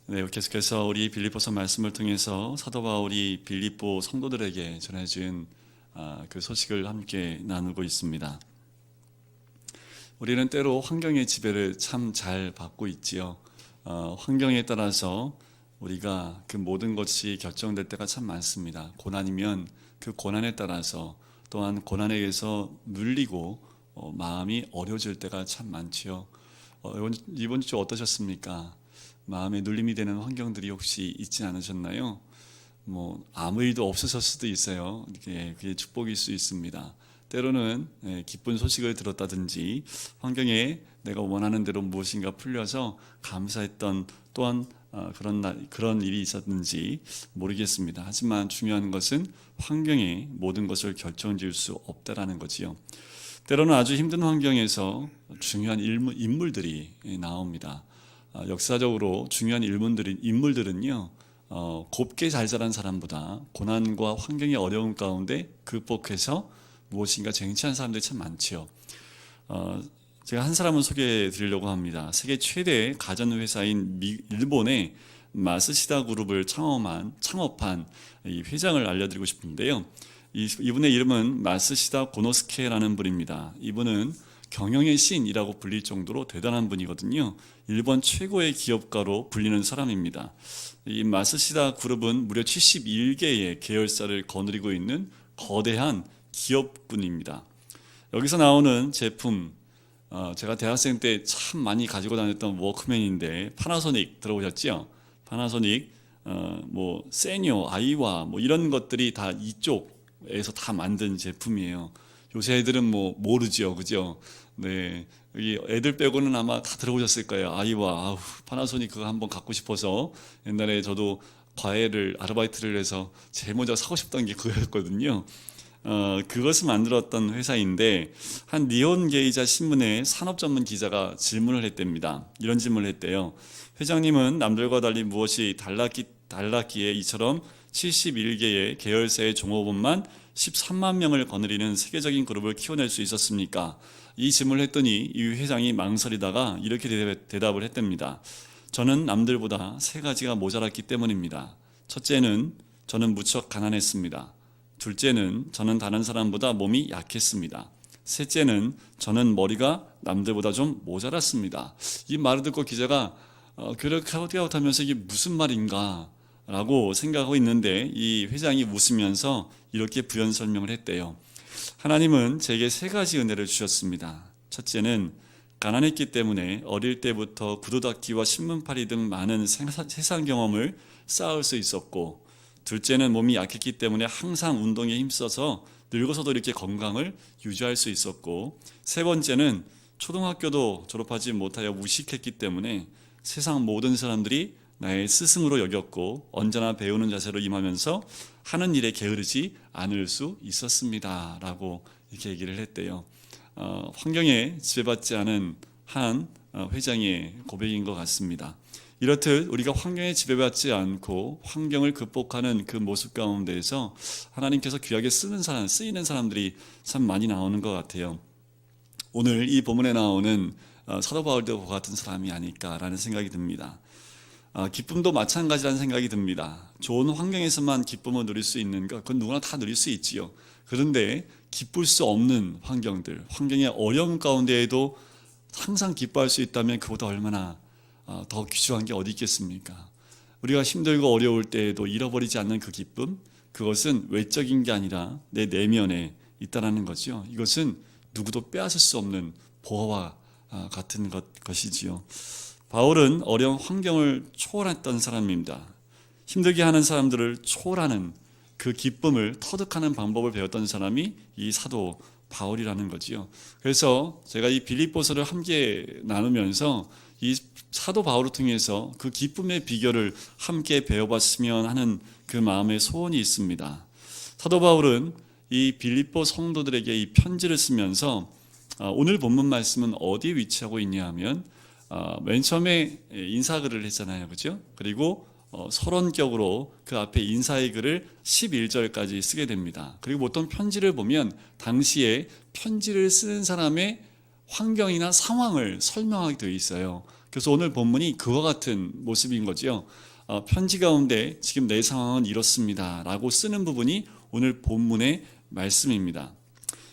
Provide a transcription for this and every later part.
네, 계속해서 우리 빌립보서 말씀을 통해서 사도 바울이 빌립보 성도들에게 전해준 그 소식을 함께 나누고 있습니다. 우리는 때로 환경의 지배를 참 잘 받고 있지요. 환경에 따라서 우리가 그 모든 것이 결정될 때가 참 많습니다. 고난이면 그 고난에 따라서 또한 고난에 의해서 눌리고 마음이 어려워질 때가 참 많지요. 이번 주 어떠셨습니까? 마음에 눌림이 되는 환경들이 혹시 있지 않으셨나요? 아무 일도 없으실 수도 있어요. 그게 축복일 수 있습니다. 때로는 기쁜 소식을 들었다든지 환경에 내가 원하는 대로 무엇인가 풀려서 감사했던 또한 그런 일이 있었는지 모르겠습니다. 하지만 중요한 것은 환경에 모든 것을 결정지을 수 없다라는 거지요. 때로는 아주 힘든 환경에서 중요한 인물들이 나옵니다. 역사적으로 중요한 인물들은요, 곱게 잘 자란 사람보다 고난과 환경의 어려움 가운데 극복해서 무엇인가 쟁취한 사람들이 참 많지요. 제가 한 사람을 소개해 드리려고 합니다. 세계 최대 가전회사인 일본의 마스시다 그룹을 창업한 이 회장을 알려드리고 싶은데요. 이분의 이름은 마스시다 고노스케라는 분입니다. 이분은 경영의 신이라고 불릴 정도로 대단한 분이거든요. 일본 최고의 기업가로 불리는 사람입니다. 이 마스시다 그룹은 무려 71개의 계열사를 거느리고 있는 거대한 기업군입니다. 여기서 나오는 제품, 제가 대학생 때 참 많이 가지고 다녔던 워크맨인데 파나소닉 들어보셨죠? 파나소닉, 세뇨, 아이와 이런 것들이 다 이쪽에서 다 만든 제품이에요. 요새 애들은 모르죠, 그죠? 네, 여기 애들 빼고는 아마 다 들어보셨을 거예요. 아이와, 파나소닉 그거 한번 갖고 싶어서 옛날에 저도 아르바이트를 해서 제일 먼저 사고 싶던 게 그거였거든요. 그것을 만들었던 회사인데 한 니혼게이자 신문의 산업 전문 기자가 질문을 했답니다. 이런 질문을 했대요. 회장님은 남들과 달리 무엇이 달랐기에 이처럼 71개의 계열사의 종업원만 13만 명을 거느리는 세계적인 그룹을 키워낼 수 있었습니까? 이 질문을 했더니 이 회장이 망설이다가 이렇게 대답을 했답니다. 저는 남들보다 세 가지가 모자랐기 때문입니다. 첫째는 저는 무척 가난했습니다. 둘째는 저는 다른 사람보다 몸이 약했습니다. 셋째는 저는 머리가 남들보다 좀 모자랐습니다. 이 말을 듣고 기자가 그렇게 하면서 이게 무슨 말인가 라고 생각하고 있는데 이 회장이 웃으면서 이렇게 부연 설명을 했대요. 하나님은 제게 세 가지 은혜를 주셨습니다. 첫째는 가난했기 때문에 어릴 때부터 구두 닦기와 신문팔이 등 많은 세상 경험을 쌓을 수 있었고, 둘째는 몸이 약했기 때문에 항상 운동에 힘써서 늙어서도 이렇게 건강을 유지할 수 있었고, 세 번째는 초등학교도 졸업하지 못하여 무식했기 때문에 세상 모든 사람들이 나의 스승으로 여겼고 언제나 배우는 자세로 임하면서 하는 일에 게으르지 않을 수 있었습니다 라고 이렇게 얘기를 했대요. 환경에 지배받지 않은 한 회장의 고백인 것 같습니다. 이렇듯 우리가 환경에 지배받지 않고 환경을 극복하는 그 모습 가운데에서 하나님께서 귀하게 쓰이는 사람들이 참 많이 나오는 것 같아요. 오늘 이 본문에 나오는 사도 바울도 그와 같은 사람이 아닐까라는 생각이 듭니다. 기쁨도 마찬가지라는 생각이 듭니다. 좋은 환경에서만 기쁨을 누릴 수 있는 것, 그건 누구나 다 누릴 수 있지요. 그런데 기쁠 수 없는 환경의 어려움 가운데에도 항상 기뻐할 수 있다면 그보다 얼마나 더 귀중한 게 어디 있겠습니까? 우리가 힘들고 어려울 때에도 잃어버리지 않는 그 기쁨, 그것은 외적인 게 아니라 내 내면에 있다는 거죠. 이것은 누구도 빼앗을 수 없는 보화와 같은 것이지요. 바울은 어려운 환경을 초월했던 사람입니다. 힘들게 하는 사람들을 초월하는 그 기쁨을 터득하는 방법을 배웠던 사람이 이 사도 바울이라는 거지요. 그래서 제가 이 빌립보서를 함께 나누면서 이 사도 바울을 통해서 그 기쁨의 비결을 함께 배워봤으면 하는 그 마음의 소원이 있습니다. 사도 바울은 이 빌립보 성도들에게 이 편지를 쓰면서 오늘 본문 말씀은 어디에 위치하고 있냐 하면 맨 처음에 인사글을 했잖아요, 그죠? 그리고 서론격으로 그 앞에 인사의 글을 11절까지 쓰게 됩니다. 그리고 보통 편지를 보면 당시에 편지를 쓰는 사람의 환경이나 상황을 설명하게 되어 있어요. 그래서 오늘 본문이 그와 같은 모습인 거죠. 편지 가운데 지금 내 상황은 이렇습니다 라고 쓰는 부분이 오늘 본문의 말씀입니다.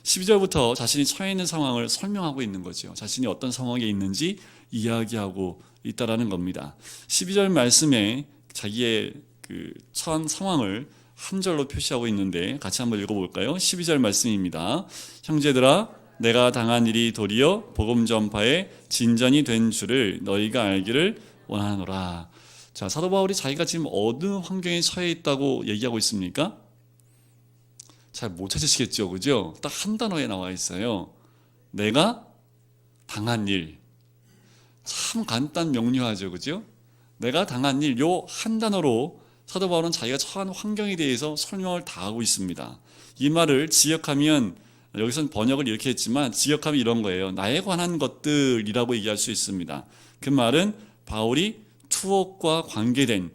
12절부터 자신이 처해 있는 상황을 설명하고 있는 거죠. 자신이 어떤 상황에 있는지 이야기하고 있다라는 겁니다. 12절 말씀에 자기의 그 처한 상황을 한 절로 표시하고 있는데 같이 한번 읽어볼까요? 12절 말씀입니다. 형제들아, 내가 당한 일이 도리어 복음 전파에 진전이 된 줄을 너희가 알기를 원하노라. 자, 사도 바울이 자기가 지금 어느 환경에 처해 있다고 얘기하고 있습니까? 잘 못 찾으시겠죠, 그죠? 딱 한 단어에 나와 있어요. 내가 당한 일. 참 간단 명료하죠, 그죠? 내가 당한 일, 요 한 단어로 사도 바울은 자기가 처한 환경에 대해서 설명을 다 하고 있습니다. 이 말을 지역하면, 여기서는 번역을 이렇게 했지만 지역하면 이런 거예요. 나에 관한 것들이라고 얘기할 수 있습니다. 그 말은 바울이 투옥과 관계된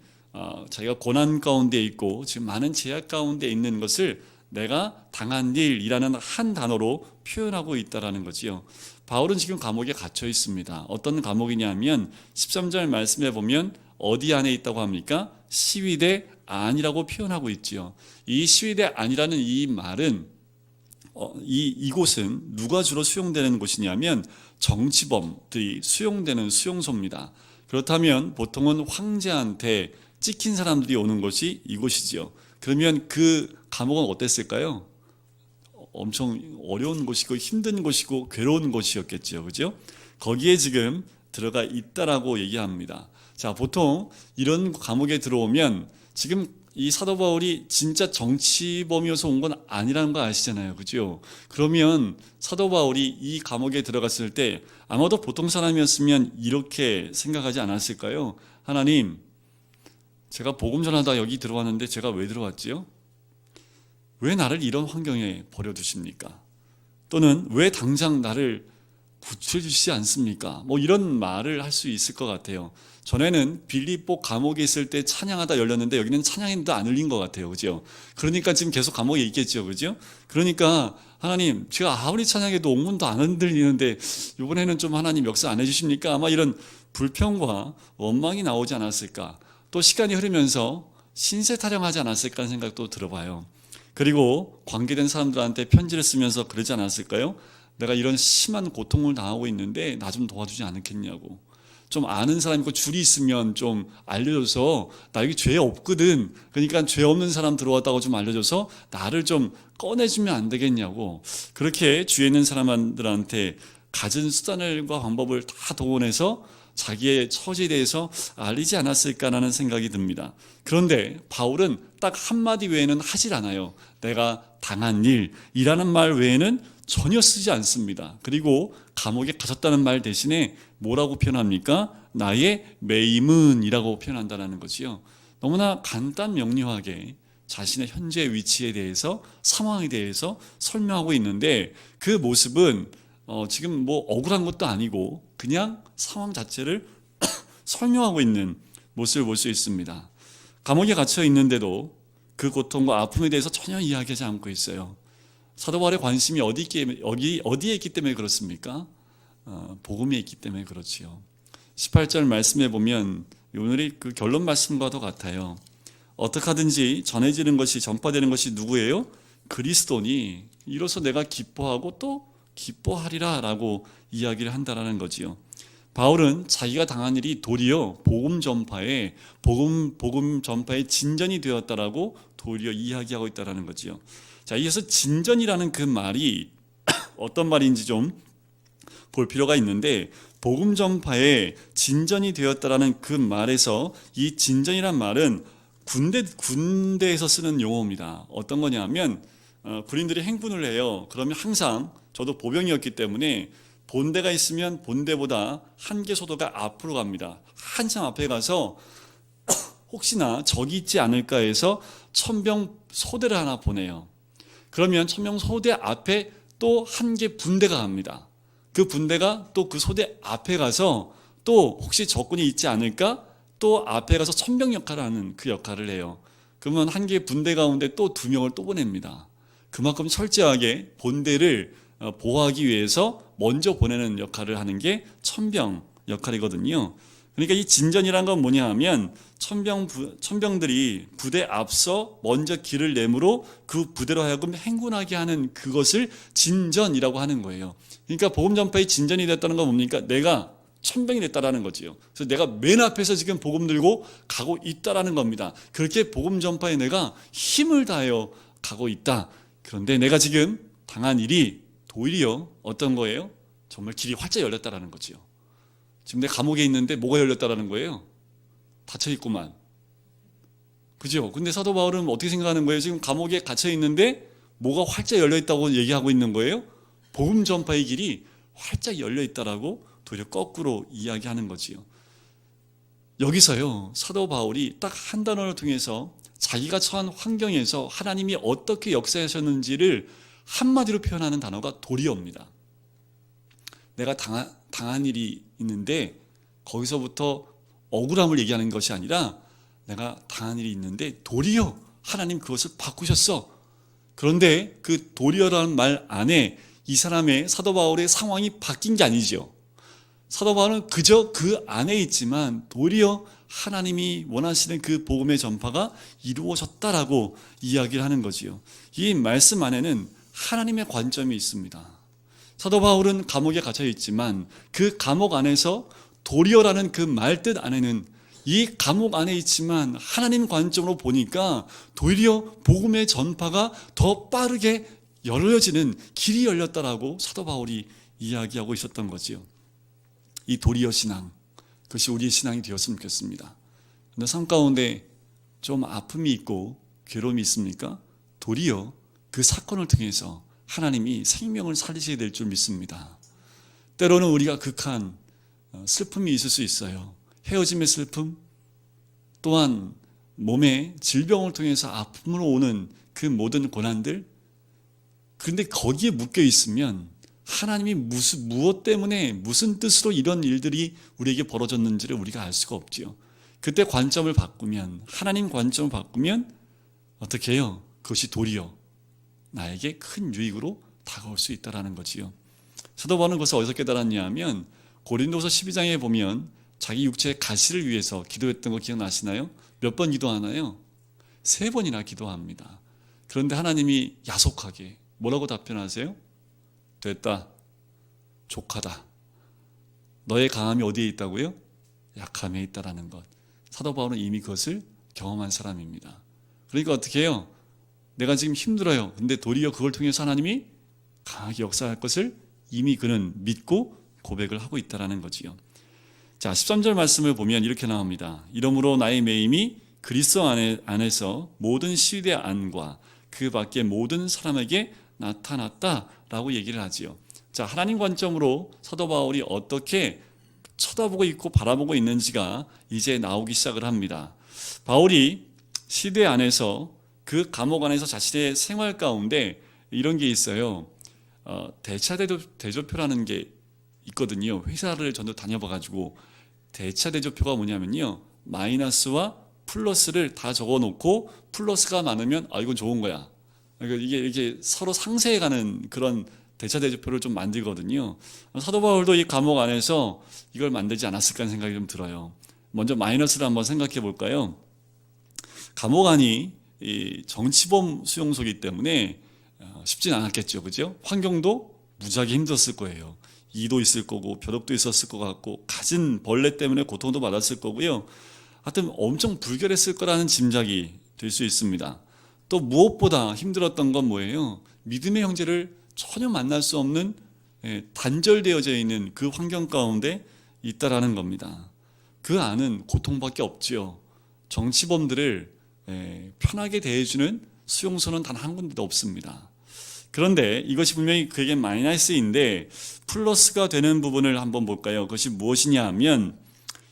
자기가 고난 가운데 있고 지금 많은 제약 가운데 있는 것을 내가 당한 일이라는 한 단어로 표현하고 있다는 거지요. 바울은 지금 감옥에 갇혀 있습니다. 어떤 감옥이냐면 13절 말씀에 보면 어디 안에 있다고 합니까? 시위대 안이라고 표현하고 있지요. 이 시위대 안이라는 이 말은 이곳은 누가 주로 수용되는 곳이냐면 정치범들이 수용되는 수용소입니다. 그렇다면 보통은 황제한테 찍힌 사람들이 오는 곳이 이곳이지요. 그러면 그 감옥은 어땠을까요? 엄청 어려운 곳이고 힘든 곳이고 괴로운 곳이었겠죠. 그죠? 거기에 지금 들어가 있다라고 얘기합니다. 자, 보통 이런 감옥에 들어오면 지금 이 사도 바울이 진짜 정치범이어서 온 건 아니라는 거 아시잖아요. 그죠? 그러면 사도 바울이 이 감옥에 들어갔을 때 아마도 보통 사람이었으면 이렇게 생각하지 않았을까요? 하나님, 제가 복음 전하다 여기 들어왔는데 제가 왜 들어왔지요? 왜 나를 이런 환경에 버려두십니까? 또는 왜 당장 나를 구출해주시지 않습니까? 뭐 이런 말을 할 수 있을 것 같아요. 전에는 빌립보 감옥에 있을 때 찬양하다 열렸는데 여기는 찬양인도 안 열린 것 같아요. 그죠? 그러니까 지금 계속 감옥에 있겠죠. 그죠? 그러니까 하나님, 제가 아무리 찬양해도 옥문도 안 흔들리는데 이번에는 좀 하나님 역사 안 해주십니까? 아마 이런 불평과 원망이 나오지 않았을까? 또 시간이 흐르면서 신세 타령하지 않았을까 하는 생각도 들어봐요. 그리고 관계된 사람들한테 편지를 쓰면서 그러지 않았을까요? 내가 이런 심한 고통을 당하고 있는데 나 좀 도와주지 않겠냐고. 좀 아는 사람 있고 줄이 있으면 좀 알려줘서 나 여기 죄 없거든. 그러니까 죄 없는 사람 들어왔다고 좀 알려줘서 나를 좀 꺼내주면 안 되겠냐고. 그렇게 주위에 있는 사람들한테 가진 수단과 방법을 다 동원해서 자기의 처지에 대해서 알리지 않았을까라는 생각이 듭니다. 그런데 바울은 딱 한마디 외에는 하질 않아요. 내가 당한 일이라는 말 외에는 전혀 쓰지 않습니다. 그리고 감옥에 갇혔다는 말 대신에 뭐라고 표현합니까? 나의 매임은이라고 표현한다는 거지요. 너무나 간단 명료하게 자신의 현재 위치에 대해서, 상황에 대해서 설명하고 있는데 그 모습은 지금 뭐 억울한 것도 아니고 그냥 상황 자체를 설명하고 있는 모습을 볼 수 있습니다. 감옥에 갇혀 있는데도 그 고통과 아픔에 대해서 전혀 이야기하지 않고 있어요. 사도 바울의 관심이 어디에 있기 때문에 그렇습니까? 복음에 있기 때문에 그렇지요. 18절 말씀에 보면 오늘이 그 결론 말씀과도 같아요. 어떻게 하든지 전해지는 것이, 전파되는 것이 누구예요? 그리스도니 이로써 내가 기뻐하고 또 기뻐하리라 라고 이야기를 한다라는 거지요. 바울은 자기가 당한 일이 도리어 복음 전파에 진전이 되었다라고 도리어 이야기하고 있다라는 거지요. 자, 이어서 진전이라는 그 말이 어떤 말인지 좀 볼 필요가 있는데 복음 전파에 진전이 되었다라는 그 말에서 이 진전이란 말은 군대에서 쓰는 용어입니다. 어떤 거냐면 군인들이 행군을 해요. 그러면 항상 저도 보병이었기 때문에 본대가 있으면 본대보다 한 개 소도가 앞으로 갑니다. 한참 앞에 가서 혹시나 적이 있지 않을까 해서 천병 소대를 하나 보내요. 그러면 천병 소대 앞에 또 한 개 분대가 갑니다. 그 분대가 또 그 소대 앞에 가서 또 혹시 적군이 있지 않을까 또 앞에 가서 천병 역할을 하는 그 역할을 해요. 그러면 한 개 분대 가운데 또 2명을 또 보냅니다. 그만큼 철저하게 본대를 보호하기 위해서 먼저 보내는 역할을 하는 게 천병 역할이거든요. 그러니까 이 진전이란 건 뭐냐 하면 천병들이 부대 앞서 먼저 길을 내므로 그 부대로 하여금 행군하게 하는 그것을 진전이라고 하는 거예요. 그러니까 복음 전파의 진전이 됐다는 건 뭡니까? 내가 천병이 됐다라는 거지요. 그래서 내가 맨 앞에서 지금 복음 들고 가고 있다라는 겁니다. 그렇게 복음 전파에 내가 힘을 다하여 가고 있다. 그런데 내가 지금 당한 일이 도리어 어떤 거예요? 정말 길이 활짝 열렸다라는 거지요. 지금 내 감옥에 있는데 뭐가 열렸다라는 거예요? 닫혀 있구만. 그죠? 근데 사도 바울은 어떻게 생각하는 거예요? 지금 감옥에 갇혀 있는데 뭐가 활짝 열려 있다고 얘기하고 있는 거예요? 복음 전파의 길이 활짝 열려 있다라고 도리어 거꾸로 이야기하는 거지요. 여기서요, 사도 바울이 딱 한 단어를 통해서 자기가 처한 환경에서 하나님이 어떻게 역사하셨는지를 한마디로 표현하는 단어가 도리어입니다. 내가 당한 일이 있는데 거기서부터 억울함을 얘기하는 것이 아니라 내가 당한 일이 있는데 도리어 하나님 그것을 바꾸셨어. 그런데 그 도리어라는 말 안에 이 사람의 사도 바울의 상황이 바뀐 게 아니죠. 사도 바울은 그저 그 안에 있지만 도리어 하나님이 원하시는 그 복음의 전파가 이루어졌다라고 이야기를 하는 거지요. 이 말씀 안에는 하나님의 관점이 있습니다. 사도 바울은 감옥에 갇혀 있지만 그 감옥 안에서 도리어라는 그 말뜻 안에는 이 감옥 안에 있지만 하나님 관점으로 보니까 도리어 복음의 전파가 더 빠르게 열려지는 길이 열렸다라고 사도 바울이 이야기하고 있었던 거지요. 이 도리어 신앙, 그것이 우리의 신앙이 되었으면 좋겠습니다. 그런데 삶 가운데 좀 아픔이 있고 괴로움이 있습니까? 도리어 그 사건을 통해서 하나님이 생명을 살리시게 될 줄 믿습니다. 때로는 우리가 극한 슬픔이 있을 수 있어요. 헤어짐의 슬픔, 또한 몸의 질병을 통해서 아픔으로 오는 그 모든 고난들. 그런데 거기에 묶여 있으면 하나님이 무엇 때문에 무슨 뜻으로 이런 일들이 우리에게 벌어졌는지를 우리가 알 수가 없지요. 그때 관점을 바꾸면, 하나님 관점을 바꾸면 어떻게 해요? 그것이 도리어 나에게 큰 유익으로 다가올 수 있다는 거지요. 사도 바울은 그것을 어디서 깨달았냐 하면 고린도서 12장에 보면 자기 육체의 가시를 위해서 기도했던 거 기억나시나요? 몇 번 기도하나요? 3번이나 기도합니다. 그런데 하나님이 야속하게 뭐라고 답변하세요? 됐다. 족하다. 너의 강함이 어디에 있다고요? 약함에 있다라는 것. 사도 바울은 이미 그것을 경험한 사람입니다. 그러니까 어떻게 해요? 내가 지금 힘들어요. 근데 도리어 그걸 통해서 하나님이 강하게 역사할 것을 이미 그는 믿고 고백을 하고 있다라는 거지요. 자, 13절 말씀을 보면 이렇게 나옵니다. 이러므로 나의 매임이 그리스도 안에서 모든 시대 안과 그 밖에 모든 사람에게 나타났다라고 얘기를 하지요. 자, 하나님 관점으로 사도 바울이 어떻게 쳐다보고 있고 바라보고 있는지가 이제 나오기 시작을 합니다. 바울이 시대 안에서 그 감옥 안에서 자신의 생활 가운데 이런 게 있어요. 대차 대조표라는 게 있거든요. 회사를 저도 다녀봐가지고 대차 대조표가 뭐냐면요, 마이너스와 플러스를 다 적어놓고 플러스가 많으면 이건 좋은 거야. 그러니까 이게 서로 상쇄해가는 그런 대차 대조표를 좀 만들거든요. 사도 바울도 이 감옥 안에서 이걸 만들지 않았을까 하는 생각이 좀 들어요. 먼저 마이너스를 한번 생각해 볼까요? 감옥 안이 이 정치범 수용소이기 때문에 쉽진 않았겠죠, 그죠? 환경도 무지하게 힘들었을 거예요. 이도 있을 거고 벼룩도 있었을 것 같고 가진 벌레 때문에 고통도 받았을 거고요. 하여튼 엄청 불결했을 거라는 짐작이 될 수 있습니다. 또 무엇보다 힘들었던 건 뭐예요? 믿음의 형제를 전혀 만날 수 없는 단절되어져 있는 그 환경 가운데 있다라는 겁니다. 그 안은 고통밖에 없지요. 정치범들을 편하게 대해주는 수용소는 단 한 군데도 없습니다. 그런데 이것이 분명히 그에게 마이너스인데 플러스가 되는 부분을 한번 볼까요? 그것이 무엇이냐 하면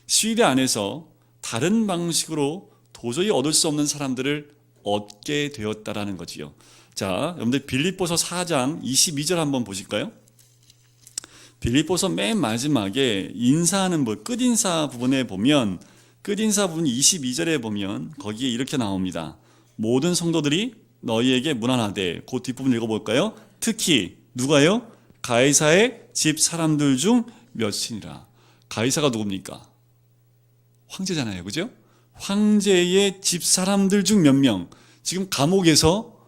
시대 안에서 다른 방식으로 도저히 얻을 수 없는 사람들을 얻게 되었다라는 거지요. 자, 여러분들 빌립보서 4장 22절 한번 보실까요? 빌립보서 맨 마지막에 인사하는 끝인사 부분에 보면, 끝인사 부분 22절에 보면 거기에 이렇게 나옵니다. 모든 성도들이 너희에게 문안하되, 그 뒷부분 읽어볼까요? 특히 누가요? 가이사의 집 사람들 중 몇이니라. 가이사가 누굽니까? 황제잖아요. 그죠? 황제의 집사람들 중 몇 명, 지금 감옥에서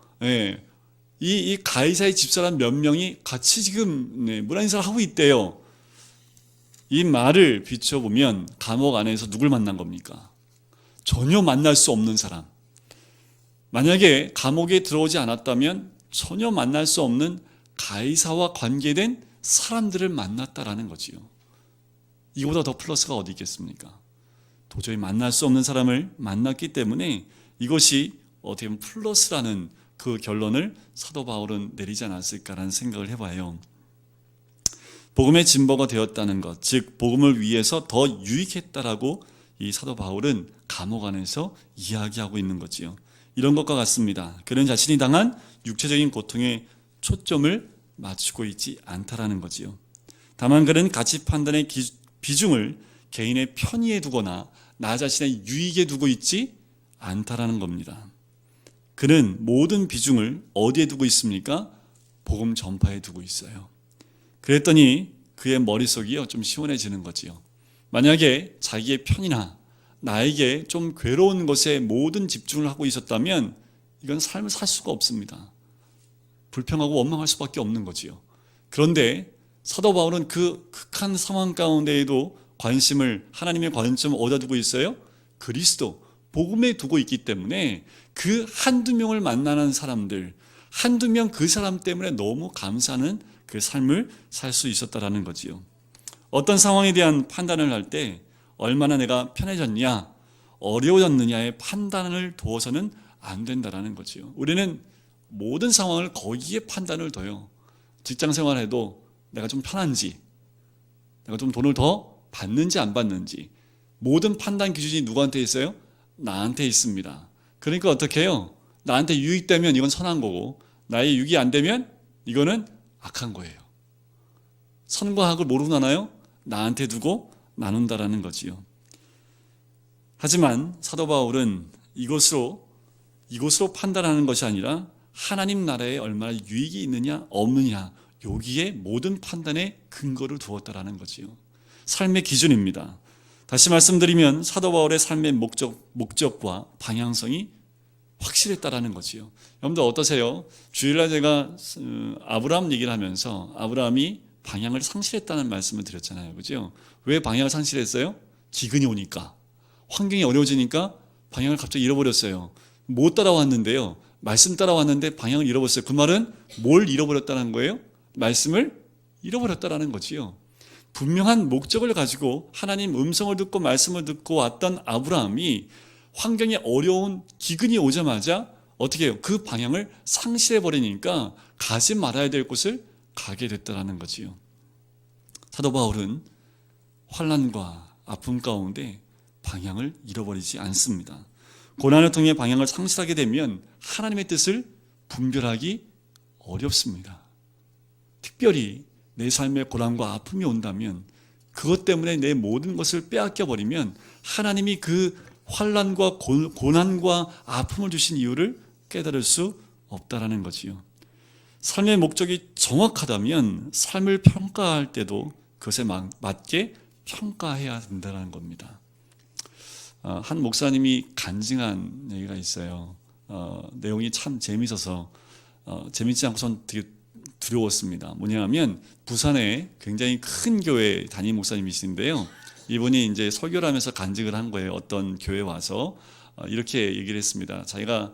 이 가이사의 집사람 몇 명이 같이 지금 문안인사를 하고 있대요. 이 말을 비춰보면 감옥 안에서 누굴 만난 겁니까? 전혀 만날 수 없는 사람. 만약에 감옥에 들어오지 않았다면 전혀 만날 수 없는 가이사와 관계된 사람들을 만났다라는 거지요. 이거보다 더 플러스가 어디 있겠습니까? 도저히 만날 수 없는 사람을 만났기 때문에 이것이 어떻게 보면 플러스라는 그 결론을 사도 바울은 내리지 않았을까라는 생각을 해봐요. 복음의 진보가 되었다는 것, 즉 복음을 위해서 더 유익했다라고 이 사도 바울은 감옥 안에서 이야기하고 있는 거지요. 이런 것과 같습니다. 그는 자신이 당한 육체적인 고통에 초점을 맞추고 있지 않다라는 거지요. 다만 그는 가치 판단의 비중을 개인의 편의에 두거나 나 자신의 유익에 두고 있지 않다라는 겁니다. 그는 모든 비중을 어디에 두고 있습니까? 복음 전파에 두고 있어요. 그랬더니 그의 머릿속이요 좀 시원해지는 거지요. 만약에 자기의 편이나 나에게 좀 괴로운 것에 모든 집중을 하고 있었다면 이건 삶을 살 수가 없습니다. 불평하고 원망할 수밖에 없는 거지요. 그런데 사도 바울은 그 극한 상황 가운데에도 하나님의 관점을 어디다 두고 있어요? 그리스도, 복음에 두고 있기 때문에 그 한두 명을 만나는 사람들, 한두 명 그 사람 때문에 너무 감사하는 그 삶을 살 수 있었다라는 거지요. 어떤 상황에 대한 판단을 할 때 얼마나 내가 편해졌냐, 어려워졌느냐의 판단을 두어서는 안 된다라는 거지요. 우리는 모든 상황을 거기에 판단을 둬요. 직장 생활해도 내가 좀 편한지, 내가 좀 돈을 더 받는지 안 받는지, 모든 판단 기준이 누구한테 있어요? 나한테 있습니다. 그러니까 어떻게 해요? 나한테 유익되면 이건 선한 거고 나의 유익이 안 되면 이거는 악한 거예요. 선과 악을 모르고 나나요? 나한테 두고 나눈다라는 거지요. 하지만 사도 바울은 이것으로 판단하는 것이 아니라 하나님 나라에 얼마나 유익이 있느냐 없느냐, 여기에 모든 판단의 근거를 두었다라는 거지요. 삶의 기준입니다. 다시 말씀드리면 사도 바울의 삶의 목적과 방향성이 확실했다라는 거지요. 여러분들 어떠세요? 주일날 제가 아브라함 얘기를 하면서 아브라함이 방향을 상실했다는 말씀을 드렸잖아요. 그죠? 왜 방향을 상실했어요? 기근이 오니까, 환경이 어려워지니까 방향을 갑자기 잃어버렸어요. 못 따라왔는데요, 말씀 따라왔는데 방향을 잃어버렸어요. 그 말은 뭘 잃어버렸다는 거예요? 말씀을 잃어버렸다는 거지요. 분명한 목적을 가지고 하나님 음성을 듣고 말씀을 듣고 왔던 아브라함이 환경이 어려운 기근이 오자마자 어떻게 해요? 그 방향을 상실해버리니까 가지 말아야 될 곳을 가게 됐다는 거지요. 사도 바울은 환난과 아픔 가운데 방향을 잃어버리지 않습니다. 고난을 통해 방향을 상실하게 되면 하나님의 뜻을 분별하기 어렵습니다. 특별히 내 삶에 고난과 아픔이 온다면, 그것 때문에 내 모든 것을 빼앗겨 버리면 하나님이 그 환난과 고난과 아픔을 주신 이유를 깨달을 수 없다라는 거지요. 삶의 목적이 정확하다면 삶을 평가할 때도 그것에 맞게 평가해야 된다는 겁니다. 한 목사님이 간증한 얘기가 있어요. 내용이 참 재미있어서 재미있지 않고선 되게 두려웠습니다. 뭐냐면 부산에 굉장히 큰 교회 담임 목사님이신데요. 이분이 이제 설교를 하면서 간증을 한 거예요. 어떤 교회에 와서 이렇게 얘기를 했습니다. 자기가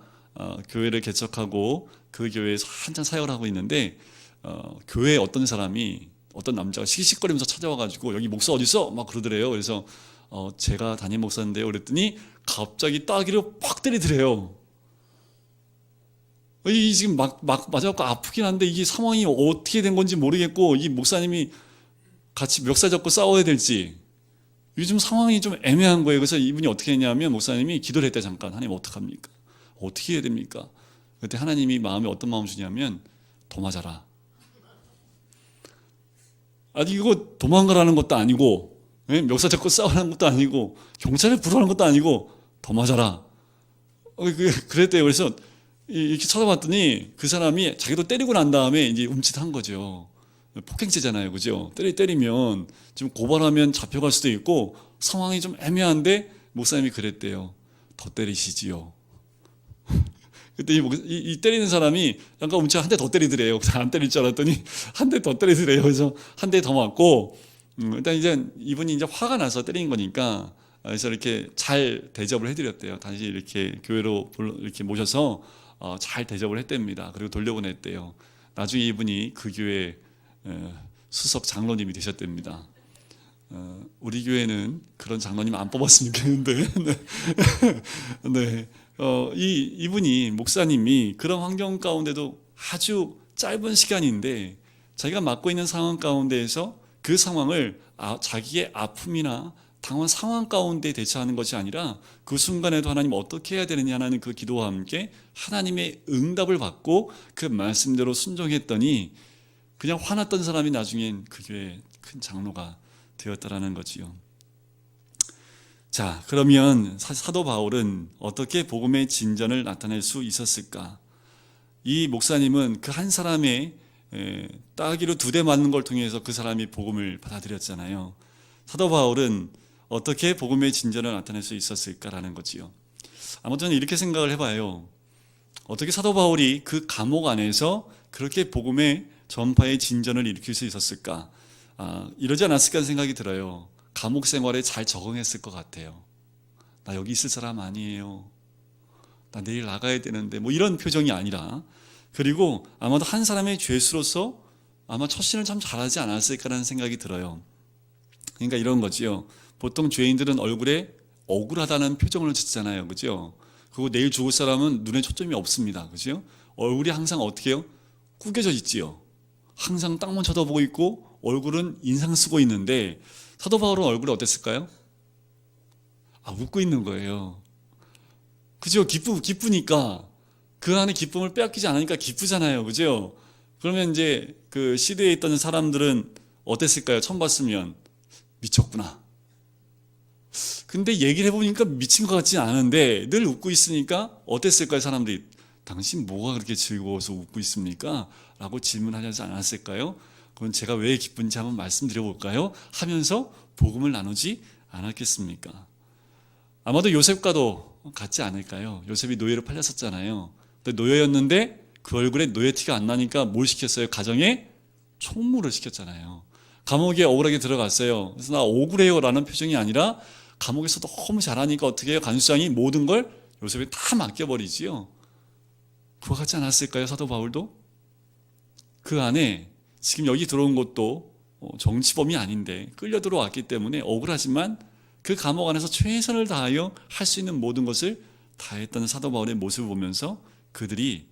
교회를 개척하고 그 교회에서 한참 사역을 하고 있는데 교회에 어떤 남자가 시시거리면서 찾아와가지고 여기 목사 어디 있어? 막 그러더래요. 그래서 제가 담임 목사인데요. 그랬더니 갑자기 따귀로 팍 때리더래요. 이 지금 막 맞아갖고 아프긴 한데 이게 상황이 어떻게 된 건지 모르겠고, 이 목사님이 같이 멱살 잡고 싸워야 될지 요즘 상황이 좀 애매한 거예요. 그래서 이분이 어떻게 했냐면 목사님이 기도를 했대. 잠깐, 하나님 어떡합니까? 어떻게 해야 됩니까? 그때 하나님이 마음에 어떤 마음 주냐면 더 맞아라. 아니 이거 도망가라는 것도 아니고 멱살 잡고 싸우라는 것도 아니고 경찰을 부르라는 것도 아니고 더 맞아라. 그랬대요. 그래서 이렇게 쳐다봤더니 그 사람이 자기도 때리고 난 다음에 이제 움찔한 거죠. 폭행죄잖아요. 그죠? 때리면 좀 고발하면 잡혀갈 수도 있고 상황이 좀 애매한데 목사님이 그랬대요. 더 때리시지요. 그때 이 때리는 사람이 약간 엄청 한 대 더 때리더래요. 안 때릴 줄 알았더니 한 대 더 때리더래요. 그래서 한 대 더 맞고 일단 이제 이분이 이제 화가 나서 때린 거니까 그래서 이렇게 잘 대접을 해드렸대요. 다시 이렇게 교회로 이렇게 모셔서 잘 대접을 했답니다. 그리고 돌려보냈대요. 나중에 이분이 그 교회 수석 장로님이 되셨답니다. 우리 교회는 그런 장로님 안 뽑았으면 좋겠는데. 네. 이분이 목사님이 그런 환경 가운데도 아주 짧은 시간인데 자기가 맡고 있는 상황 가운데에서 그 상황을 자기의 아픔이나 당한 상황 가운데 대처하는 것이 아니라 그 순간에도 하나님 어떻게 해야 되느냐는 그 기도와 함께 하나님의 응답을 받고 그 말씀대로 순종했더니 그냥 화났던 사람이 나중엔 그 교회의 큰 장로가 되었다라는 거지요. 자, 그러면 사도 바울은 어떻게 복음의 진전을 나타낼 수 있었을까? 이 목사님은 그 한 사람의 따기로 2대 맞는 걸 통해서 그 사람이 복음을 받아들였잖아요. 사도 바울은 어떻게 복음의 진전을 나타낼 수 있었을까라는 거지요. 아무튼 이렇게 생각을 해봐요. 어떻게 사도 바울이 그 감옥 안에서 그렇게 복음의 전파의 진전을 일으킬 수 있었을까? 이러지 않았을까 하는 생각이 들어요. 감옥 생활에 잘 적응했을 것 같아요. 나 여기 있을 사람 아니에요. 나 내일 나가야 되는데 뭐 이런 표정이 아니라, 그리고 아마도 한 사람의 죄수로서 아마 처신을 참 잘하지 않았을까라는 생각이 들어요. 그러니까 이런 거지요. 보통 죄인들은 얼굴에 억울하다는 표정을 짓잖아요. 그죠? 그리고 내일 죽을 사람은 눈에 초점이 없습니다. 그죠? 얼굴이 항상 어떻게 해요? 구겨져 있지요. 항상 땅만 쳐다보고 있고 얼굴은 인상 쓰고 있는데 사도 바울은 얼굴이 어땠을까요? 웃고 있는 거예요. 그죠? 기쁘니까 그 안에 기쁨을 빼앗기지 않으니까 기쁘잖아요. 그죠? 그러면 이제 그 시대에 있던 사람들은 어땠을까요? 처음 봤으면 미쳤구나. 근데 얘기를 해보니까 미친 것 같지 않은데 늘 웃고 있으니까 어땠을까요? 사람들이 당신 뭐가 그렇게 즐거워서 웃고 있습니까? 라고 질문하지 않았을까요? 그건 제가 왜 기쁜지 한번 말씀드려볼까요? 하면서 복음을 나누지 않았겠습니까? 아마도 요셉과도 같지 않을까요? 요셉이 노예로 팔렸었잖아요. 근데 노예였는데 그 얼굴에 노예 티가 안 나니까 뭘 시켰어요? 가정에 총무를 시켰잖아요. 감옥에 억울하게 들어갔어요. 그래서 나 억울해요 라는 표정이 아니라 감옥에서 너무 잘하니까 어떻게 해요? 간수장이 모든 걸 요셉에 다 맡겨버리지요. 그와 같지 않았을까요? 사도 바울도? 그 안에 지금 여기 들어온 것도 정치범이 아닌데 끌려 들어왔기 때문에 억울하지만 그 감옥 안에서 최선을 다하여 할 수 있는 모든 것을 다했던 사도 바울의 모습을 보면서 그들이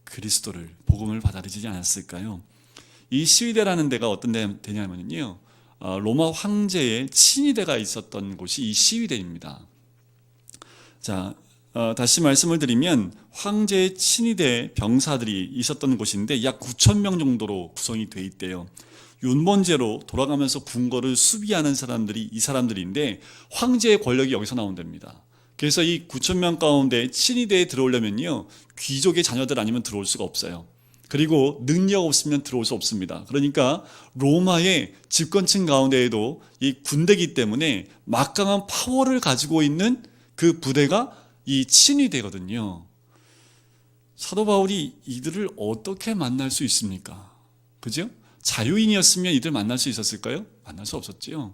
그리스도를, 복음을 받아들이지 않았을까요? 이 시위대라는 데가 어떤 데냐면요, 로마 황제의 친위대가 있었던 곳이 이 시위대입니다. 자, 다시 말씀을 드리면 황제의 친위대 병사들이 있었던 곳인데 약 9,000명 정도로 구성이 돼 있대요. 윤번제로 돌아가면서 궁궐을 수비하는 사람들이 이 사람들인데 황제의 권력이 여기서 나온답니다. 그래서 이 9,000명 가운데 친위대에 들어오려면요, 귀족의 자녀들 아니면 들어올 수가 없어요. 그리고 능력 없으면 들어올 수 없습니다. 그러니까 로마의 집권층 가운데에도 이 군대이기 때문에 막강한 파워를 가지고 있는 그 부대가 이 친위대거든요. 사도 바울이 이들을 어떻게 만날 수 있습니까? 그죠? 자유인이었으면 이들 만날 수 있었을까요? 만날 수 없었죠.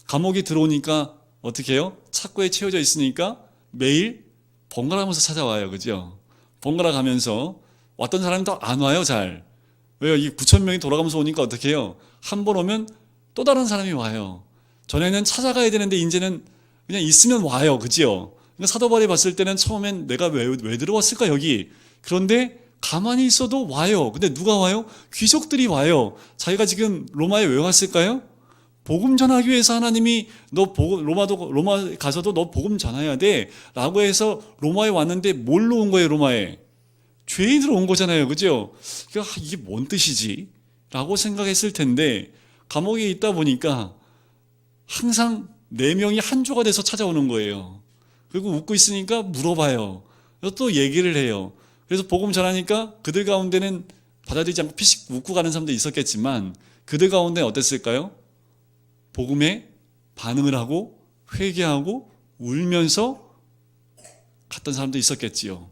감옥에 들어오니까 어떻게 해요? 창고에 채워져 있으니까 매일 번갈아가면서 찾아와요. 그죠? 번갈아 가면서 왔던 사람이 더 안 와요, 잘. 왜요? 이 9,000명이 돌아가면서 오니까 어떻게 해요? 한 번 오면 또 다른 사람이 와요. 전에는 찾아가야 되는데 이제는 그냥 있으면 와요. 그죠? 그러니까 사도 바울이 봤을 때는 처음엔 내가 왜 들어왔을까, 여기? 그런데 가만히 있어도 와요. 근데 누가 와요? 귀족들이 와요. 자기가 지금 로마에 왜 왔을까요? 복음 전하기 위해서 하나님이 너 로마 가서도 너 복음 전해야 돼 라고 해서 로마에 왔는데 뭘로 온 거예요? 로마에 죄인으로 온 거잖아요. 그죠? 그러니까 이게 뭔 뜻이지? 라고 생각했을 텐데 감옥에 있다 보니까 항상 4명이 한 조가 돼서 찾아오는 거예요. 그리고 웃고 있으니까 물어봐요. 그래서 또 얘기를 해요. 그래서 복음 전하니까 그들 가운데는 받아들이지 않고 피식 웃고 가는 사람도 있었겠지만 그들 가운데 어땠을까요? 복음에 반응을 하고 회개하고 울면서 갔던 사람도 있었겠지요.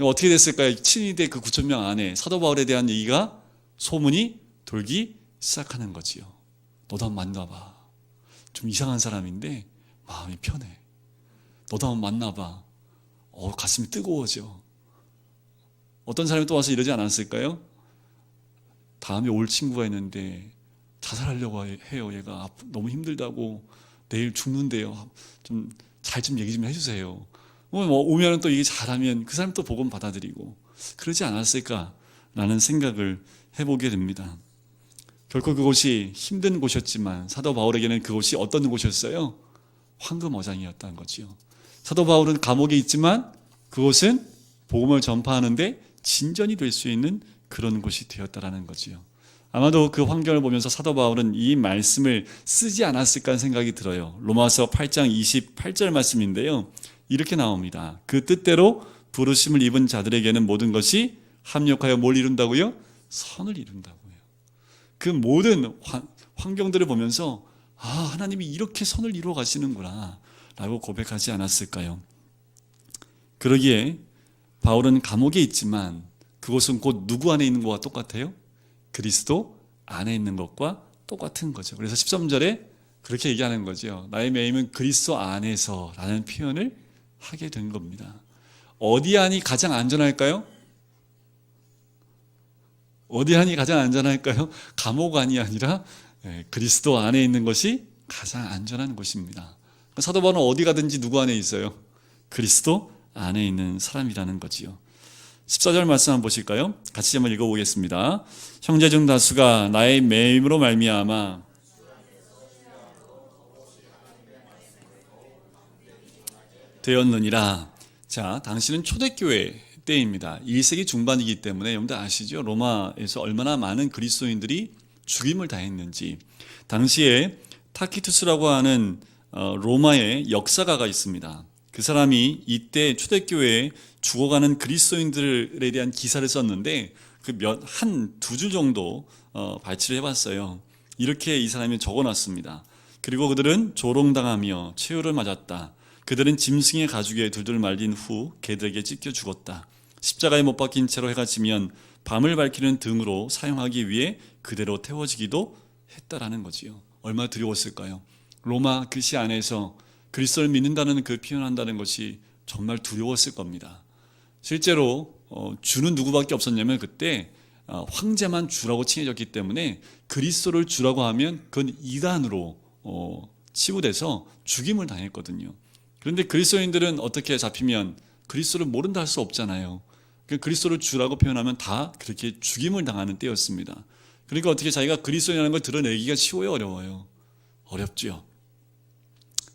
어떻게 됐을까요? 친위대 그 9천 명 안에 사도 바울에 대한 얘기가 소문이 돌기 시작하는 거지요. 너도 한번 만나봐. 좀 이상한 사람인데 마음이 편해. 너도 한번 만나봐. 가슴이 뜨거워져. 어떤 사람이 또 와서 이러지 않았을까요? 다음에 올 친구가 있는데 자살하려고 해요. 얘가 너무 힘들다고 내일 죽는데요. 잘 좀 얘기 좀 해주세요. 오면 또 얘기 잘하면 그 사람 또 복음 받아들이고 그러지 않았을까라는 생각을 해보게 됩니다. 결코 그곳이 힘든 곳이었지만 사도 바울에게는 그곳이 어떤 곳이었어요? 황금어장이었다는 거지요. 사도 바울은 감옥에 있지만 그곳은 복음을 전파하는데 진전이 될 수 있는 그런 곳이 되었다라는 거지요. 아마도 그 환경을 보면서 사도 바울은 이 말씀을 쓰지 않았을까 하는 생각이 들어요. 로마서 8장 28절 말씀인데요. 이렇게 나옵니다. 그 뜻대로 부르심을 입은 자들에게는 모든 것이 합력하여 뭘 이룬다고요? 선을 이룬다고요. 그 모든 환경들을 보면서 하나님이 이렇게 선을 이루어 가시는구나 라고 고백하지 않았을까요? 그러기에 바울은 감옥에 있지만 그곳은 곧 누구 안에 있는 것과 똑같아요? 그리스도 안에 있는 것과 똑같은 거죠. 그래서 13절에 그렇게 얘기하는 거죠. 나의 매임은 그리스도 안에서 라는 표현을 하게 된 겁니다. 어디 안이 가장 안전할까요? 어디 안이 가장 안전할까요? 감옥 안이 아니라 그리스도 안에 있는 것이 가장 안전한 곳입니다. 사도 바울은 어디 가든지 누구 안에 있어요? 그리스도 안에 있는 사람이라는 거지요. 14절 말씀 한번 보실까요? 같이 한번 읽어보겠습니다. 형제 중 다수가 나의 매임으로 말미암아 되었느니라. 자, 당시는 초대교회 때입니다. 1세기 중반이기 때문에 여러분들 아시죠? 로마에서 얼마나 많은 그리스도인들이 죽임을 당했는지. 당시에 타키투스라고 하는 로마의 역사가가 있습니다. 그 사람이 이때 초대교회에 죽어가는 그리스도인들에 대한 기사를 썼는데 한 두 줄 정도 발췌를 해봤어요. 이렇게 이 사람이 적어놨습니다. 그리고 그들은 조롱당하며 최후를 맞았다. 그들은 짐승의 가죽에 둘둘 말린 후 개들에게 찢겨 죽었다. 십자가에 못 박힌 채로 해가 지면 밤을 밝히는 등으로 사용하기 위해 그대로 태워지기도 했다라는 거지요. 얼마나 두려웠을까요? 로마 그 시 안에서 그리스도를 믿는다는 그 표현한다는 것이 정말 두려웠을 겁니다. 실제로 주는 누구밖에 없었냐면 그때 황제만 주라고 칭해졌기 때문에 그리스도를 주라고 하면 그건 이단으로 치부돼서 죽임을 당했거든요. 그런데 그리스도인들은 어떻게 잡히면 그리스도를 모른다 할 수 없잖아요. 그리스도를 주라고 표현하면 다 그렇게 죽임을 당하는 때였습니다. 그러니까 어떻게 자기가 그리스도인이라는 걸 드러내기가 쉬워요, 어려워요? 어렵죠.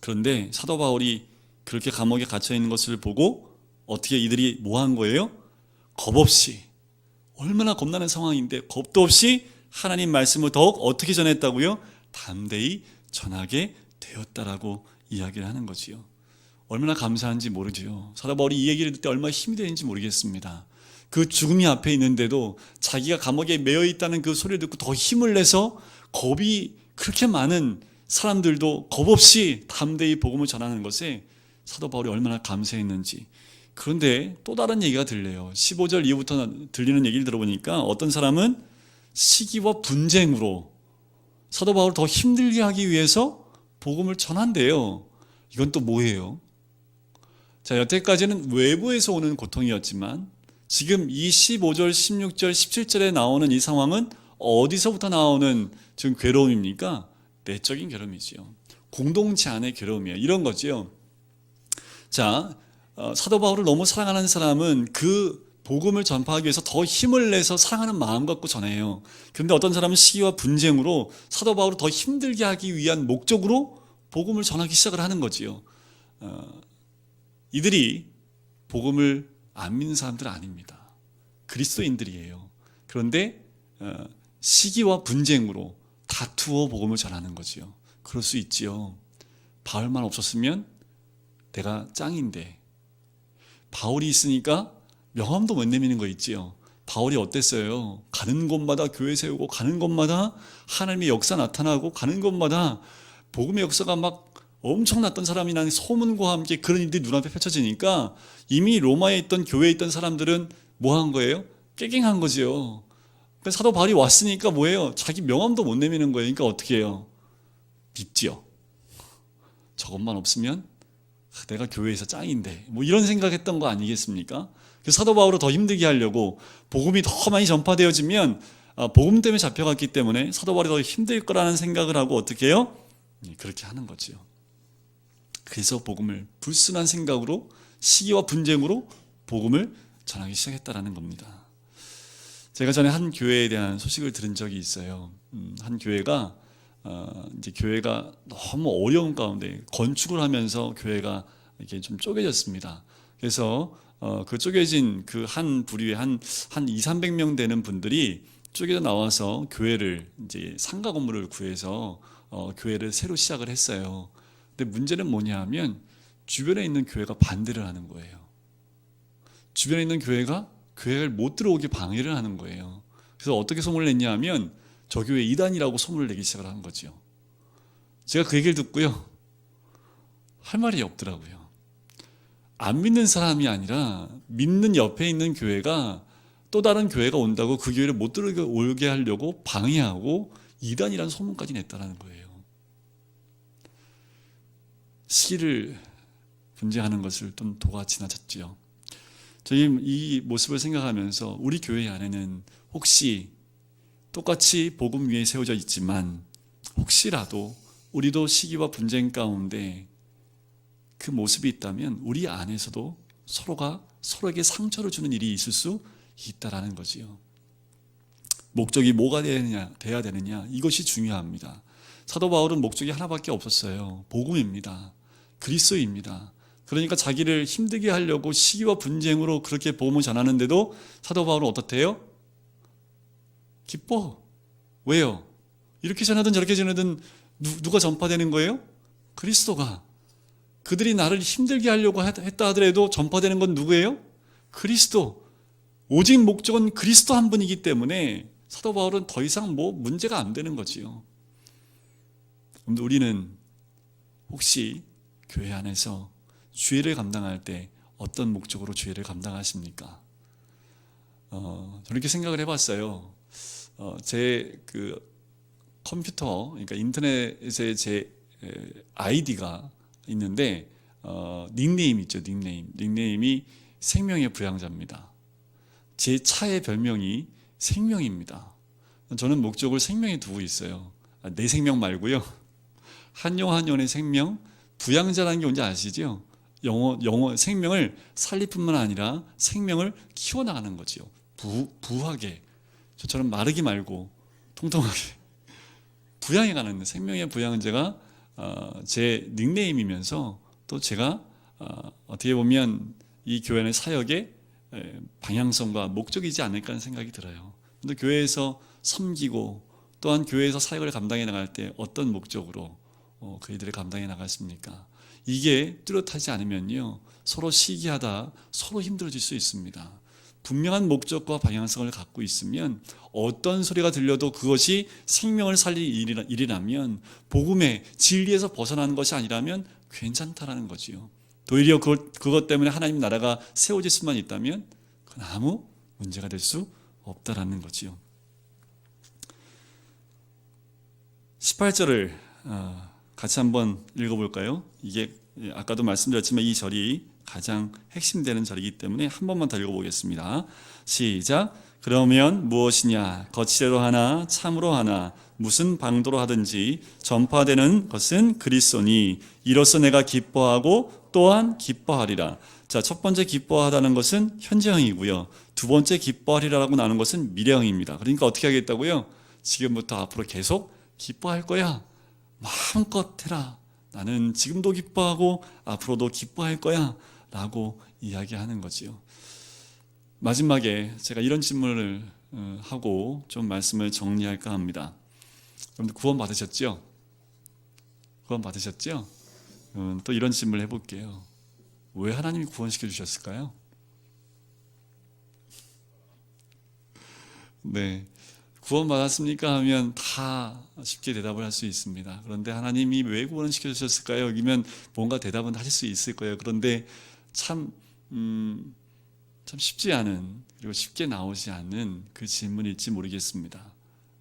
그런데 사도 바울이 그렇게 감옥에 갇혀 있는 것을 보고 어떻게 이들이 뭐 한 거예요? 겁 없이, 얼마나 겁나는 상황인데 겁도 없이 하나님 말씀을 더욱 어떻게 전했다고요? 담대히 전하게 되었다라고 이야기를 하는 거지요. 얼마나 감사한지 모르죠. 사도 바울이 이 얘기를 듣을 때 얼마나 힘이 되는지 모르겠습니다. 그 죽음이 앞에 있는데도 자기가 감옥에 매여 있다는 그 소리를 듣고 더 힘을 내서 겁이 그렇게 많은 사람들도 겁 없이 담대히 복음을 전하는 것에 사도 바울이 얼마나 감사했는지. 그런데 또 다른 얘기가 들려요. 15절 이후부터 들리는 얘기를 들어보니까 어떤 사람은 시기와 분쟁으로 사도 바울을 더 힘들게 하기 위해서 복음을 전한대요. 이건 또 뭐예요? 자, 여태까지는 외부에서 오는 고통이었지만 지금 이 15절, 16절, 17절에 나오는 이 상황은 어디서부터 나오는 지금 괴로움입니까? 내적인 괴로움이지요. 공동체 안의 괴로움이에요. 이런 거지요. 자, 사도 바울을 너무 사랑하는 사람은 그 복음을 전파하기 위해서 더 힘을 내서 사랑하는 마음 갖고 전해요. 그런데 어떤 사람은 시기와 분쟁으로 사도 바울을 더 힘들게 하기 위한 목적으로 복음을 전하기 시작을 하는 거지요. 이들이 복음을 안 믿는 사람들은 아닙니다. 그리스도인들이에요. 그런데 시기와 분쟁으로 다투어 복음을 전하는 거지요. 그럴 수 있지요. 바울만 없었으면 내가 짱인데 바울이 있으니까 명함도 못 내미는 거 있지요. 바울이 어땠어요? 가는 곳마다 교회 세우고, 가는 곳마다 하나님의 역사 나타나고, 가는 곳마다 복음의 역사가 막 엄청났던 사람이라는 소문과 함께 그런 일들이 눈앞에 펼쳐지니까 이미 로마에 있던 교회에 있던 사람들은 뭐 한 거예요? 깨갱한 거지요. 그러니까 사도 바울이 왔으니까 뭐예요? 자기 명함도 못 내미는 거예요. 그러니까 어떻게 해요? 믿지요. 저것만 없으면 내가 교회에서 짱인데, 뭐 이런 생각했던 거 아니겠습니까? 그래서 사도 바울을 더 힘들게 하려고 복음이 더 많이 전파되어지면 복음 때문에 잡혀갔기 때문에 사도 바울이 더 힘들 거라는 생각을 하고 어떻게 해요? 그렇게 하는 거지요. 그래서 복음을 불순한 생각으로, 시기와 분쟁으로 복음을 전하기 시작했다라는 겁니다. 제가 전에 한 교회에 대한 소식을 들은 적이 있어요. 한 교회가 이제 교회가 너무 어려운 가운데 건축을 하면서 교회가 이렇게 좀 쪼개졌습니다. 그래서 그 쪼개진 그 한 부류에 한 200~300명 되는 분들이 쪼개져 나와서 교회를 이제 상가 건물을 구해서 교회를 새로 시작을 했어요. 근데 문제는 뭐냐 하면 주변에 있는 교회가 반대를 하는 거예요. 주변에 있는 교회가 교회를 못 들어오게 방해를 하는 거예요. 그래서 어떻게 소문을 냈냐 하면 저 교회 이단이라고 소문을 내기 시작을 한 거죠. 제가 그 얘기를 듣고요, 할 말이 없더라고요. 안 믿는 사람이 아니라 믿는 옆에 있는 교회가 또 다른 교회가 온다고 그 교회를 못 들어오게 하려고 방해하고 이단이라는 소문까지 냈다는 거예요. 시기를 분쟁하는 것을 좀 도가 지나쳤죠. 저희 이 모습을 생각하면서 우리 교회 안에는 혹시 똑같이 복음 위에 세워져 있지만 혹시라도 우리도 시기와 분쟁 가운데 그 모습이 있다면 우리 안에서도 서로가 서로에게 상처를 주는 일이 있을 수 있다라는 거지요. 목적이 뭐가 돼야 되느냐, 이것이 중요합니다. 사도 바울은 목적이 하나밖에 없었어요. 복음입니다. 그리스도입니다. 그러니까 자기를 힘들게 하려고 시기와 분쟁으로 그렇게 복음을 전하는데도 사도 바울은 어떻대요? 기뻐. 왜요? 이렇게 전하든 저렇게 전하든 누가 전파되는 거예요? 그리스도가. 그들이 나를 힘들게 하려고 했다 하더라도 전파되는 건 누구예요? 그리스도. 오직 목적은 그리스도 한 분이기 때문에 사도 바울은 더 이상 뭐 문제가 안 되는 거지요. 그런데 우리는 혹시 교회 안에서 주일을 감당할 때 어떤 목적으로 주일을 감당하십니까? 저렇게 생각을 해봤어요. 제 그 컴퓨터, 그러니까 인터넷에 제 아이디가 있는데 닉네임 있죠, 닉네임이 생명의 부양자입니다. 제 차의 별명이 생명입니다. 저는 목적을 생명에 두고 있어요. 내 생명 말고요. 한영의 생명, 부양자라는 게 뭔지 아시죠? 영어 생명을 살릴 뿐만 아니라 생명을 키워나가는 거지요. 부하게. 저처럼 마르기 말고 통통하게 부양해가는 생명의 부양자가 제 닉네임이면서 또 제가 어떻게 보면 이 교회의 사역의 방향성과 목적이지 않을까 하는 생각이 들어요. 그런데 교회에서 섬기고 또한 교회에서 사역을 감당해 나갈 때 어떤 목적으로 그 일들을 감당해 나갔습니까? 이게 뚜렷하지 않으면요, 서로 시기하다 서로 힘들어질 수 있습니다. 분명한 목적과 방향성을 갖고 있으면 어떤 소리가 들려도 그것이 생명을 살릴 일이라면, 복음의 진리에서 벗어나는 것이 아니라면 괜찮다라는 거지요. 오히려 그것 때문에 하나님 나라가 세워질 수만 있다면 그건 아무 문제가 될 수 없다라는 거지요. 18절을 같이 한번 읽어볼까요? 이게 아까도 말씀드렸지만 이 절이 가장 핵심되는 절이기 때문에 한 번만 더 읽어보겠습니다. 시작. 그러면 무엇이냐, 거칠애로 하나 참으로 하나 무슨 방도로 하든지 전파되는 것은 그리스도니 이로써 내가 기뻐하고 또한 기뻐하리라. 자, 첫 번째 기뻐하다는 것은 현재형이고요. 두 번째 기뻐하리라라고 나누는 것은 미래형입니다. 그러니까 어떻게 하겠다고요? 지금부터 앞으로 계속 기뻐할 거야. 마음껏 해라. 나는 지금도 기뻐하고 앞으로도 기뻐할 거야 라고 이야기하는 거지요. 마지막에 제가 이런 질문을 하고 좀 말씀을 정리할까 합니다. 여러분들 구원 받으셨죠? 구원 받으셨죠? 또 이런 질문을 해볼게요. 왜 하나님이 구원시켜 주셨을까요? 네. 구원받았습니까? 하면 다 쉽게 대답을 할 수 있습니다. 그런데 하나님이 왜 구원을 시켜주셨을까요? 여기면 뭔가 대답은 하실 수 있을 거예요. 그런데 참, 참 쉽지 않은, 그리고 쉽게 나오지 않는 그 질문일지 모르겠습니다.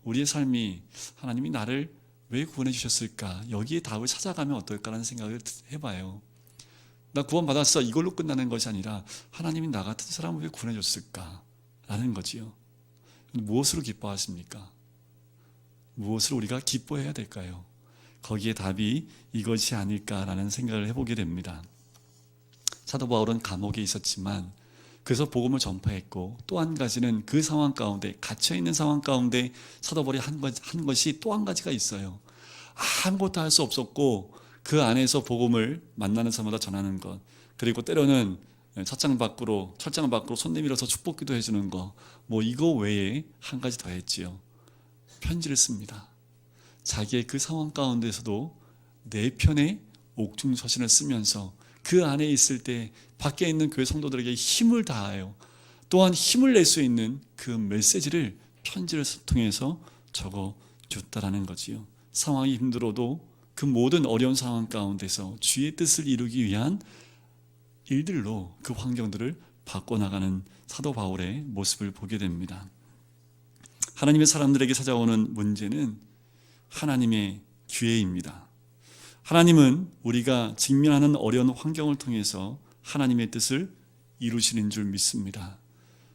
우리의 삶이 하나님이 나를 왜 구원해 주셨을까? 여기에 답을 찾아가면 어떨까라는 생각을 해봐요. 나 구원받았어. 이걸로 끝나는 것이 아니라 하나님이 나 같은 사람을 왜 구원해 줬을까? 라는 거지요. 무엇으로 기뻐하십니까? 무엇을 우리가 기뻐해야 될까요? 거기에 답이 이것이 아닐까라는 생각을 해보게 됩니다. 사도 바울은 감옥에 있었지만 그래서 복음을 전파했고, 또 한 가지는 그 상황 가운데, 갇혀있는 상황 가운데 사도 바울이 한 것이 또 한 가지가 있어요. 아무것도 할 수 없었고 그 안에서 복음을 만나는 사람마다 전하는 것, 그리고 때로는 철장 밖으로 손 내밀어서 축복기도 해주는 거, 뭐 이거 외에 한 가지 더 했지요. 편지를 씁니다. 자기의 그 상황 가운데서도 내 편의 옥중서신을 쓰면서 그 안에 있을 때 밖에 있는 교회 성도들에게 힘을 다하여 또한 힘을 낼 수 있는 그 메시지를 편지를 통해서 적어줬다라는 거지요. 상황이 힘들어도 그 모든 어려운 상황 가운데서 주의 뜻을 이루기 위한 일들로 그 환경들을 바꿔나가는 사도 바울의 모습을 보게 됩니다. 하나님의 사람들에게 찾아오는 문제는 하나님의 기회입니다. 하나님은 우리가 직면하는 어려운 환경을 통해서 하나님의 뜻을 이루시는 줄 믿습니다.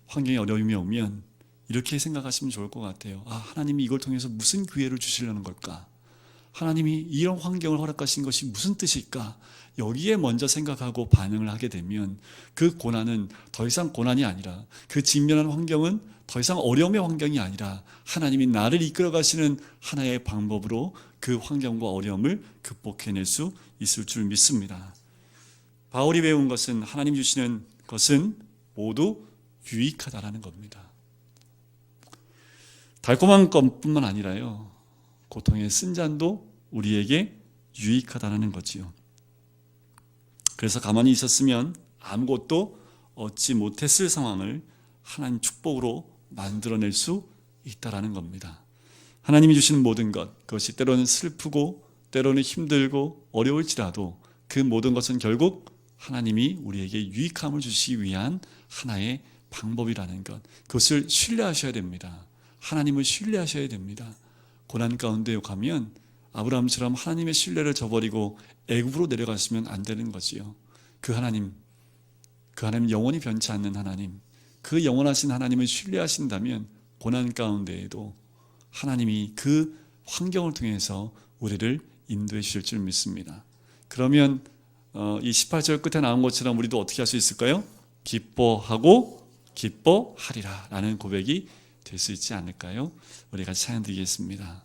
환경에 어려움이 오면 이렇게 생각하시면 좋을 것 같아요. 하나님이 이걸 통해서 무슨 기회를 주시려는 걸까? 하나님이 이런 환경을 허락하신 것이 무슨 뜻일까? 여기에 먼저 생각하고 반응을 하게 되면 그 고난은 더 이상 고난이 아니라, 그 직면한 환경은 더 이상 어려움의 환경이 아니라 하나님이 나를 이끌어 가시는 하나의 방법으로 그 환경과 어려움을 극복해낼 수 있을 줄 믿습니다. 바울이 배운 것은, 하나님 주시는 것은 모두 유익하다라는 겁니다. 달콤한 것뿐만 아니라요, 고통의 쓴 잔도 우리에게 유익하다는 거지요. 그래서 가만히 있었으면 아무것도 얻지 못했을 상황을 하나님 축복으로 만들어낼 수 있다라는 겁니다. 하나님이 주시는 모든 것, 그것이 때로는 슬프고 때로는 힘들고 어려울지라도 그 모든 것은 결국 하나님이 우리에게 유익함을 주시기 위한 하나의 방법이라는 것, 그것을 신뢰하셔야 됩니다. 하나님을 신뢰하셔야 됩니다. 고난 가운데 가면 아브라함처럼 하나님의 신뢰를 저버리고 애굽으로 내려가시면 안 되는 거지요. 그 하나님 영원히 변치 않는 하나님, 그 영원하신 하나님을 신뢰하신다면 고난 가운데에도 하나님이 그 환경을 통해서 우리를 인도해 주실 줄 믿습니다. 그러면 이 18절 끝에 나온 것처럼 우리도 어떻게 할 수 있을까요? 기뻐하고 기뻐하리라 라는 고백이 될 수 있지 않을까요? 우리 같이 찬양 드리겠습니다.